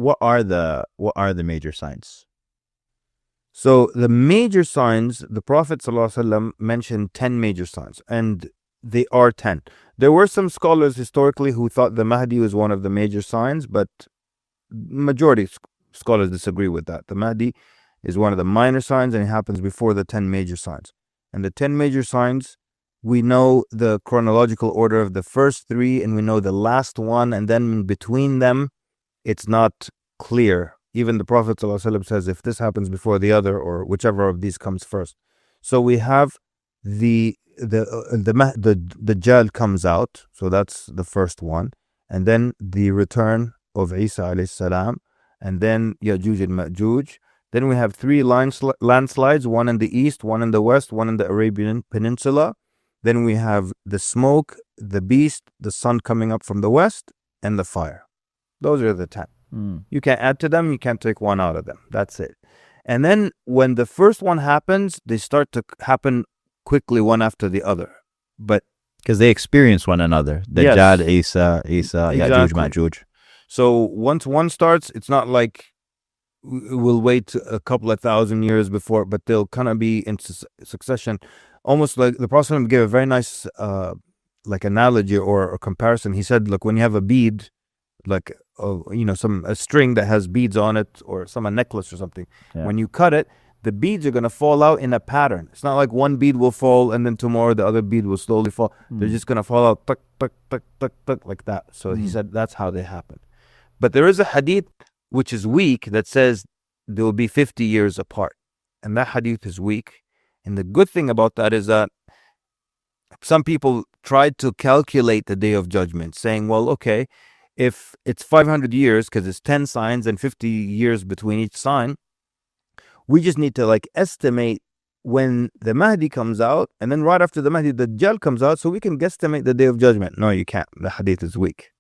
what are the major signs? So the major signs, the Prophet ﷺ mentioned 10 major signs, and they are 10. There were some scholars historically who thought the Mahdi was one of the major signs, but majority scholars disagree with that. The Mahdi is one of the minor signs, and it happens before the 10 major signs. And the 10 major signs, we know the chronological order of the first 3, and we know the last one, and then between them, it's not clear. Even the Prophet ﷺ says if this happens before the other, or whichever of these comes first. So we have the Dajjal comes out, so that's the first one, and then the return of Isa alayhi salam, and then Ya'juj and Ma'juj. Then we have 3 landslides, one in the east, one in the west, one in the Arabian Peninsula. Then we have the smoke, the beast, the sun coming up from the west, and the fire. Those are the 10. You can't add to them, you can't take one out of them. That's it. And then when the first one happens, they start to happen quickly one after the other. But because they experience one another. Dajjal, Isa, Ya'juj, Ma'juj. So once one starts, it's not like we'll wait a couple of thousand years before, but they'll kind of be in succession. Almost like the Prophet gave a very nice like analogy or comparison. He said, look, when you have a bead, like a string that has beads on it, or a necklace or something. Yeah. When you cut it, the beads are going to fall out in a pattern. It's not like one bead will fall and then tomorrow the other bead will slowly fall. They're just going to fall out tuck, tuck, tuck, tuck, tuck, like that. So he said that's how they happen. But there is a hadith which is weak that says they will be 50 years apart. And that hadith is weak. And the good thing about that is that some people tried to calculate the Day of Judgment, saying, well, okay, if it's 500 years, because it's 10 signs and 50 years between each sign, we just need to estimate when the Mahdi comes out, and then right after the Mahdi, the Dajjal comes out, so we can guesstimate the Day of Judgment. No, you can't. The hadith is weak.